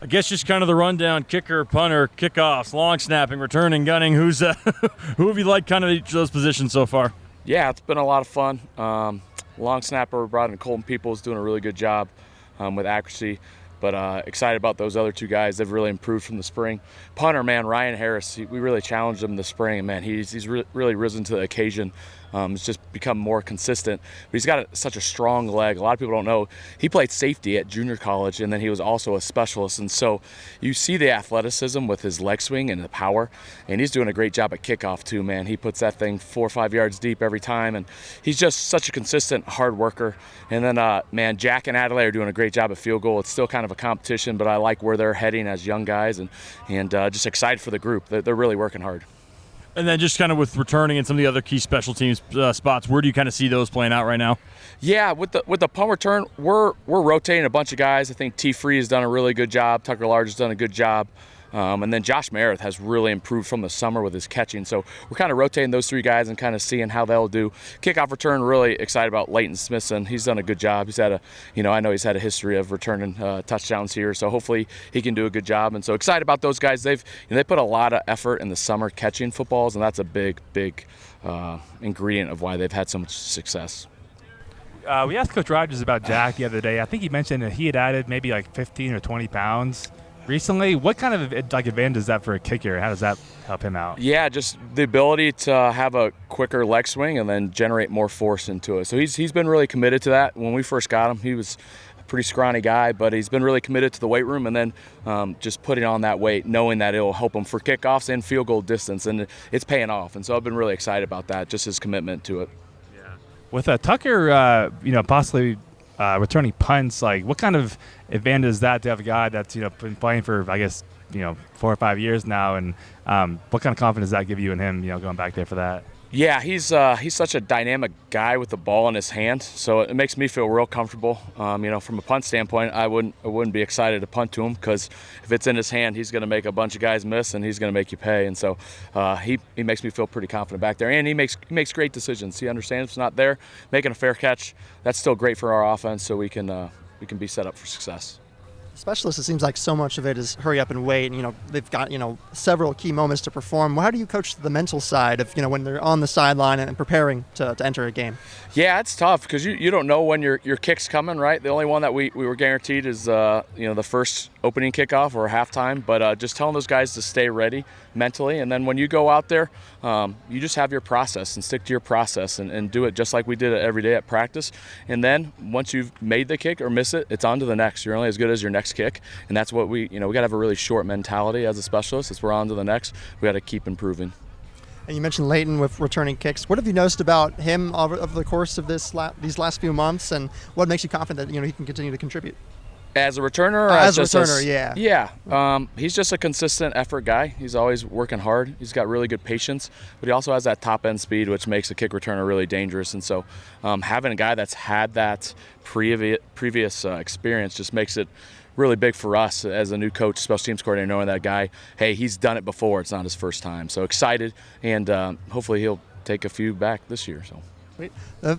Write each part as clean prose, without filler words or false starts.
I guess just kind of the rundown: kicker, punter, kickoffs, long snapping, returning, gunning. Who have you liked kind of each of those positions so far? Yeah, it's been a lot of fun. Long snapper, we brought in Colton Peoples, doing a really good job with accuracy. But excited about those other two guys. They've really improved from the spring. Punter, man, Ryan Harris, we really challenged him this spring, and man, he's really risen to the occasion. It's just become more consistent. But he's got such a strong leg. A lot of people don't know he played safety at junior college, and then he was also a specialist. And so you see the athleticism with his leg swing and the power, and he's doing a great job at kickoff too, man. He puts that thing 4 or 5 yards deep every time, and he's just such a consistent hard worker. And then, man, Jack and Adelaide are doing a great job at field goal. It's still kind of a competition, but I like where they're heading as young guys, and just excited for the group. They're really working hard. And then just kind of with returning and some of the other key special teams spots, where do you kind of see those playing out right now? Yeah, with the punt return, we're rotating a bunch of guys. I think T. Free has done a really good job. Tucker Large has done a good job. And then Josh Meredith has really improved from the summer with his catching. So we're kind of rotating those three guys and kind of seeing how they'll do. Kickoff return, really excited about Leighton Smithson. He's done a good job. He's had I know he's had a history of returning touchdowns here. So hopefully he can do a good job. And so excited about those guys. They put a lot of effort in the summer catching footballs, and that's a big ingredient of why they've had so much success. We asked Coach Rogers about Jack the other day. I think he mentioned that he had added maybe like 15 or 20 pounds recently. What kind of advantage is that for a kicker? How does that help him out? Yeah, just the ability to have a quicker leg swing and then generate more force into it. So he's been really committed to that. When we first got him, he was a pretty scrawny guy, but he's been really committed to the weight room and then just putting on that weight, knowing that it'll help him for kickoffs and field goal distance, and it's paying off. And so I've been really excited about that, just his commitment to it. Yeah. With Tucker, possibly returning punts, like what kind of advantage is that to have a guy that's been playing for 4 or 5 years now, and what kind of confidence does that give you in him going back there for that? Yeah, he's such a dynamic guy with the ball in his hand, so it makes me feel real comfortable. From a punt standpoint, I wouldn't be excited to punt to him, because if it's in his hand, he's going to make a bunch of guys miss, and he's going to make you pay. And so he makes me feel pretty confident back there, and he makes great decisions. He understands if it's not there, making a fair catch. That's still great for our offense, so we can be set up for success. Specialists, it seems like so much of it is hurry up and wait. And, they've got, several key moments to perform. How do you coach the mental side of, when they're on the sideline and preparing to enter a game? Yeah, it's tough because you don't know when your kick's coming, right? The only one that we were guaranteed is, the first opening kickoff or halftime. But just telling those guys to stay ready mentally. And then when you go out there, you just have your process and stick to your process and do it just like we did it every day at practice. And then once you've made the kick or miss it, it's on to the next. You're only as good as your next kick, and that's what we got to have a really short mentality as a specialist. As we're on to the next, we got to keep improving. And you mentioned Leighton with returning kicks. What have you noticed about him over the course of these last few months, and what makes you confident that he can continue to contribute? As a returner? Or as a returner, yeah. Yeah. He's just a consistent effort guy. He's always working hard. He's got really good patience, but he also has that top-end speed, which makes a kick returner really dangerous. And so having a guy that's had that previous experience just makes it really big for us as a new coach, special teams coordinator, knowing that guy, hey, he's done it before. It's not his first time. So excited, and hopefully he'll take a few back this year. So. A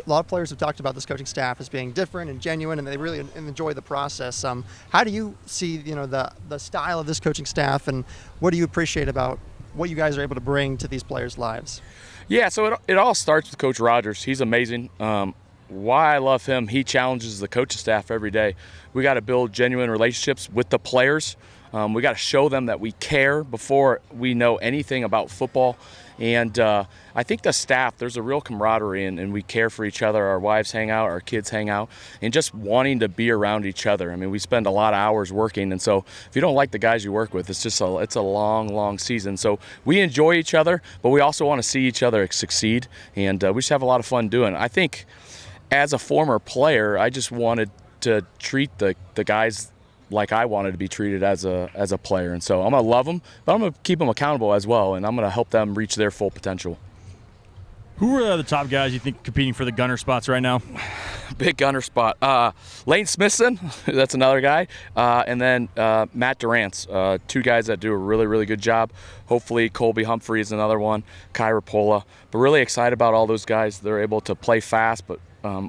lot of players have talked about this coaching staff as being different and genuine, and they really enjoy the process. How do you see, the style of this coaching staff, and what do you appreciate about what you guys are able to bring to these players' lives? Yeah, so it all starts with Coach Rogers. He's amazing. Why I love him, he challenges the coaching staff every day. We got to build genuine relationships with the players. We got to show them that we care before we know anything about football. And I think the staff, there's a real camaraderie, and we care for each other. Our wives hang out, our kids hang out, and just wanting to be around each other. I mean, we spend a lot of hours working, and so if you don't like the guys you work with, it's a long season. So we enjoy each other, but we also want to see each other succeed, and we just have a lot of fun doing it. I think as a former player, I just wanted to treat the guys like I wanted to be treated as a player. And so I'm going to love them, but I'm going to keep them accountable as well, and I'm going to help them reach their full potential. Who are the top guys you think competing for the gunner spots right now? Big gunner spot. Lane Smithson, that's another guy. And then Matt Durant's, two guys that do a really, really good job. Hopefully Colby Humphrey is another one, Kyra Pola. But really excited about all those guys. They're able to play fast, but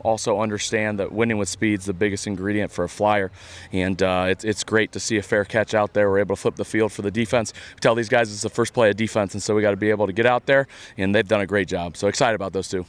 also understand that winning with speed is the biggest ingredient for a flyer. And it's great to see a fair catch out there. We're able to flip the field for the defense. We tell these guys it's the first play of defense, and so we got to be able to get out there, and they've done a great job. So excited about those two.